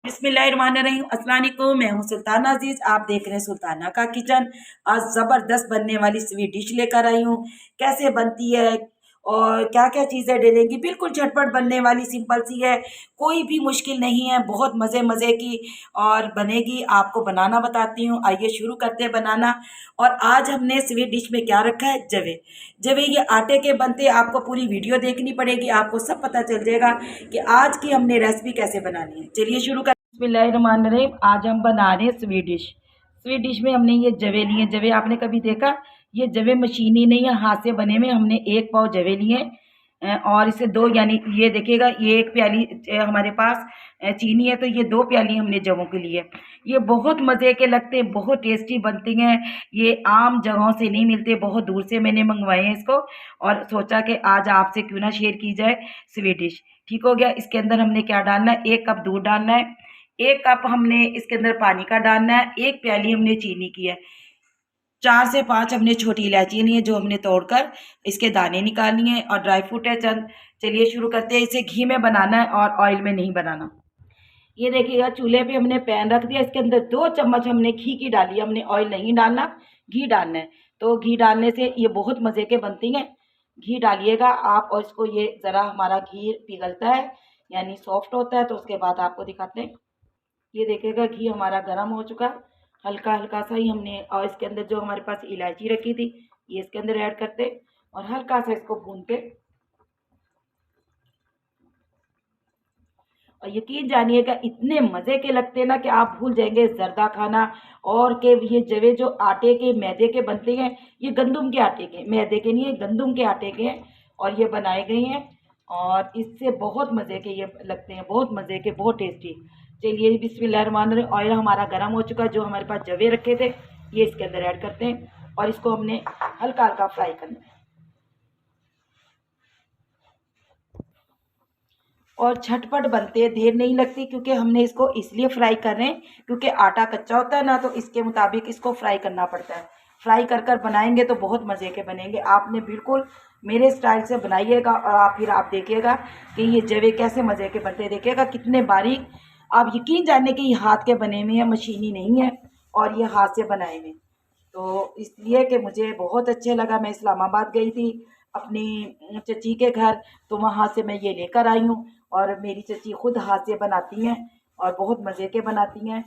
बिस्मिल्लाहिर्रहमानिर्रहीम। अस्सलाम वालेकुम। मैं हूं सुल्ताना अजीज, आप देख रहे हैं सुल्ताना का किचन। आज ज़बरदस्त बनने वाली स्वीट डिश लेकर आई हूं। कैसे बनती है और क्या क्या चीज़ें डलेंगी, बिल्कुल झटपट बनने वाली सिंपल सी है, कोई भी मुश्किल नहीं है, बहुत मज़े मज़े की और बनेगी। आपको बनाना बताती हूँ, आइए शुरू करते हैं बनाना। और आज हमने स्वीट डिश में क्या रखा है, जवे। जवे ये आटे के बनते हैं, आपको पूरी वीडियो देखनी पड़ेगी, आपको सब पता चल जाएगा कि आज की हमने रेसिपी कैसे बनानी है। चलिए शुरू कर। बिस्मिल्लाहिर्रहमानिर्रहीम। आज हम बना रहे हैं स्वीट डिश। स्वीट डिश में हमने ये जवे लिए। जवे आपने कभी देखा, ये जवे मशीनी नहीं है, हाथ से बने में। हमने 1 पाव जवे लिए और इसे दो, यानी ये देखिएगा, ये 1 प्याली हमारे पास चीनी है, तो ये 2 प्याली हमने जवों के लिए। ये बहुत मज़े के लगते हैं, बहुत टेस्टी बनती हैं। ये आम जगहों से नहीं मिलते, बहुत दूर से मैंने मंगवाए हैं इसको, और सोचा कि आज आपसे क्यों ना शेयर की जाए स्वीट डिश। ठीक हो गया। इसके अंदर हमने क्या डालना है, 1 कप दूध डालना है, 1 कप हमने इसके अंदर पानी का डालना है, 1 प्याली हमने चीनी की है, 4 से 5 हमने छोटी इलायची ली है जो हमने तोड़कर इसके दाने निकालनी है, और ड्राई फ्रूट है चंद। चलिए शुरू करते हैं। इसे घी में बनाना है और ऑयल में नहीं बनाना। ये देखिएगा, चूल्हे पे हमने पैन रख दिया, इसके अंदर 2 चम्मच हमने घी की डाली, हमने ऑयल नहीं डालना, घी डालना है। तो घी डालने से ये बहुत मज़े के बनती हैं। घी डालिएगा आप, और इसको ये ज़रा हमारा घी पिघलता है, यानी सॉफ्ट होता है, तो उसके बाद आपको दिखाते हैं। ये देखिएगा, घी हमारा गर्म हो चुका, हल्का हल्का सा ही हमने, और इसके अंदर जो हमारे पास इलायची रखी थी ये इसके अंदर ऐड करते, और हल्का सा इसको भूनते। और यकीन जानिएगा, इतने मज़े के लगते हैं ना कि आप भूल जाएंगे जर्दा खाना। और के ये जवे जो आटे के मैदे के बनते हैं, ये गंदुम के आटे के, मैदे के नहीं है, गंदुम के आटे के हैं, और ये बनाए गए हैं, और इससे बहुत मज़े के ये लगते हैं, बहुत मज़े के, बहुत टेस्टी। चलिए बिस्मिल्लाहिर्रहमानिर्रहीम। ऑयल हमारा गर्म हो चुका, जो हमारे पास जवे रखे थे ये इसके अंदर ऐड करते हैं, और इसको हमने हल्का हल्का फ्राई करना है। और झटपट बनते हैं, देर नहीं लगती, क्योंकि हमने इसको इसलिए फ्राई कर रहे हैं क्योंकि आटा कच्चा होता है ना, तो इसके मुताबिक इसको फ्राई करना पड़ता है। फ्राई कर कर बनाएंगे तो बहुत मज़े के बनेंगे। आपने बिल्कुल मेरे स्टाइल से बनाइएगा, और आप देखिएगा कि ये जवे कैसे मज़े के बनते हैं। देखिएगा कितने बारीक, आप यकीन जाने कि ये हाथ के बने हुए हैं, मशीनी नहीं है, और ये हाथ से बनाए हुए। तो इसलिए कि मुझे बहुत अच्छे लगा। मैं इस्लामाबाद गई थी अपनी चची के घर, तो वहाँ से मैं ये लेकर आई हूँ, और मेरी चची खुद हाथ से बनाती हैं और बहुत मज़े के बनाती हैं।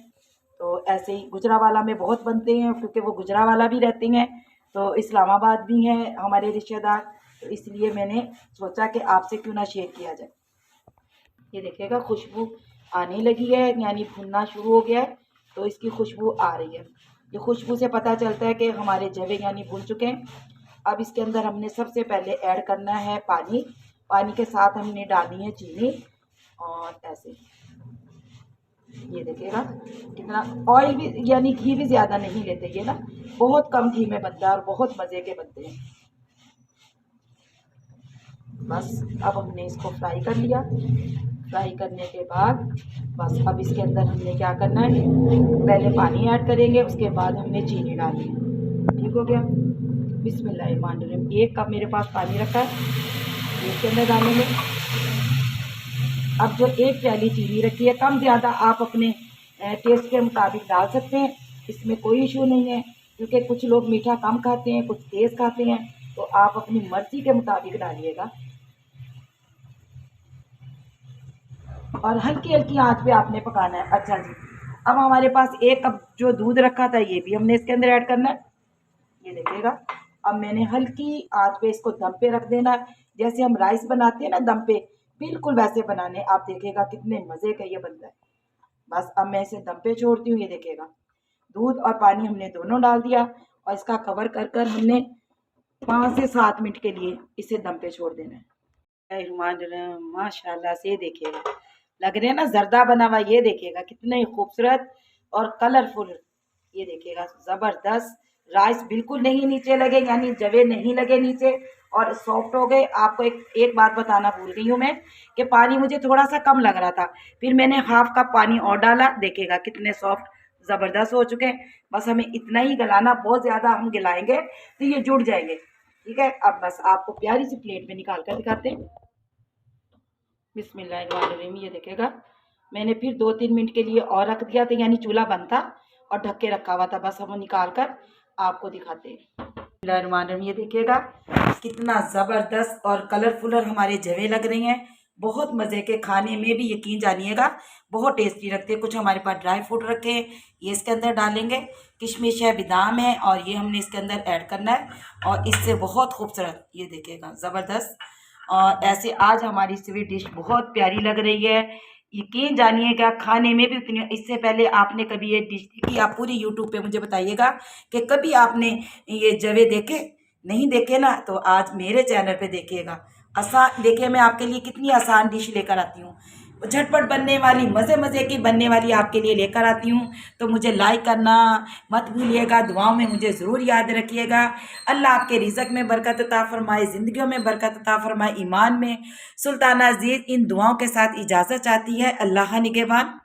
तो ऐसे ही गुजरावाला में बहुत बनते हैं, क्योंकि वो गुजरावाला भी रहती हैं, तो इस्लामाबाद भी हैं हमारे रिश्तेदार, तो इसलिए मैंने सोचा कि आपसे क्यों ना शेयर किया जाए। ये देखिएगा, खुशबू आने लगी है, यानी भुनना शुरू हो गया है, तो इसकी खुशबू आ रही है। ये खुशबू से पता चलता है कि हमारे जवे यानी भुन चुके हैं। अब इसके अंदर हमने सबसे पहले ऐड करना है पानी। पानी के साथ हमने डालनी है चीनी, और ऐसे ये देखिएगा कितना। ऑयल भी यानी घी भी ज़्यादा नहीं लेते ये ना, बहुत कम घी में बनता है और बहुत मज़े के बनते हैं। बस अब हमने इसको फ्राई कर लिया। फ्राई करने के बाद बस अब इसके अंदर हमने क्या करना है, पहले पानी ऐड करेंगे, उसके बाद हमने चीनी डालनी है। ठीक हो गया। बिस्मिल्लाहिर्रहमानिर्रहीम। 1 कप मेरे पास पानी रखा है, ये इसके अंदर डालेंगे। अब जो 1 प्याली चीनी रखी है, कम ज़्यादा आप अपने टेस्ट के मुताबिक डाल सकते हैं, इसमें कोई इशू नहीं है, क्योंकि कुछ लोग मीठा कम खाते हैं, कुछ तेज़ खाते हैं, तो आप अपनी मर्ज़ी के मुताबिक डालिएगा। और हल्की हल्की आंच पे आपने पकाना है। अच्छा जी, अब हमारे पास 1 कप जो दूध रखा था ये भी हमने इसके अंदर ऐड करना है। ये देखिएगा, अब मैंने हल्की आंच पे इसको दम पे रख देना है, जैसे हम राइस बनाते हैं ना दम पे, बिल्कुल वैसे बनाने। आप देखिएगा कितने मज़े का ये बनता है। बस अब मैं इसे दम पे छोड़ती हूँ। ये देखिएगा, दूध और पानी हमने दोनों डाल दिया, और इसका कवर कर कर हमने 5 से 7 मिनट के लिए इसे दम पे छोड़ देना है। माशाल्लाह से देखिएगा, लग रहे हैं ना जर्दा बना हुआ। ये देखिएगा कितने खूबसूरत और कलरफुल। ये देखिएगा ज़बरदस्त। राइस बिल्कुल नहीं नीचे लगे, यानी जवे नहीं लगे नीचे, और सॉफ्ट हो गए। आपको एक बात बताना भूल गई हूँ मैं, कि पानी मुझे थोड़ा सा कम लग रहा था, फिर मैंने 1/2 कप पानी और डाला। देखिएगा कितने सॉफ्ट ज़बरदस्त हो चुके हैं। बस हमें इतना ही गलाना, बहुत ज़्यादा हम गलाएंगे तो ये जुड़ जाएंगे। ठीक है, अब बस आपको प्यारी सी प्लेट में निकाल कर दिखाते हैं। बिस्मिल्लाहिर्रहमानिर्रहीम। ये देखिएगा मैंने फिर 2-3 मिनट के लिए और रख दिया था, यानी चूल्हा बंद था और ढक के रखा हुआ था। बस हम वो निकाल कर आपको दिखाते हैं। बिस्मिल्लाहिर्रहमानिर्रहीम, ये देखिएगा कितना ज़बरदस्त और कलरफुल और हमारे जवे लग रही हैं। बहुत मज़े के, खाने में भी यकीन जानिएगा बहुत टेस्टी लगते हैं। कुछ हमारे पास ड्राई फ्रूट रखे हैं, ये इसके अंदर डालेंगे। किशमिश है, बादाम है, और ये हमने इसके अंदर ऐड करना है और इससे बहुत खूबसूरत, ये देखिएगा ज़बरदस्त। और ऐसे आज हमारी स्वीट डिश बहुत प्यारी लग रही है। यकीन जानिएगा खाने में भी उतनी, इससे पहले आपने कभी ये डिश देखी? आप पूरी यूट्यूब पे मुझे बताइएगा कि कभी आपने ये जवे देखे? नहीं देखे ना, तो आज मेरे चैनल पे देखिएगा। आसान, देखिए मैं आपके लिए कितनी आसान डिश लेकर आती हूँ, झटपट बनने वाली, मज़े मज़े की बनने वाली आपके लिए लेकर आती हूँ। तो मुझे लाइक करना मत भूलिएगा, दुआओं में मुझे ज़रूर याद रखिएगा। अल्लाह आपके रिज़्क में बरकत अता फ़रमाए, ज़िंदगियों में बरकत अता फ़रमाए, ईमान में। सुल्ताना अज़ीज़ इन दुआओं के साथ इजाज़त चाहती है। अल्लाह निगहबान।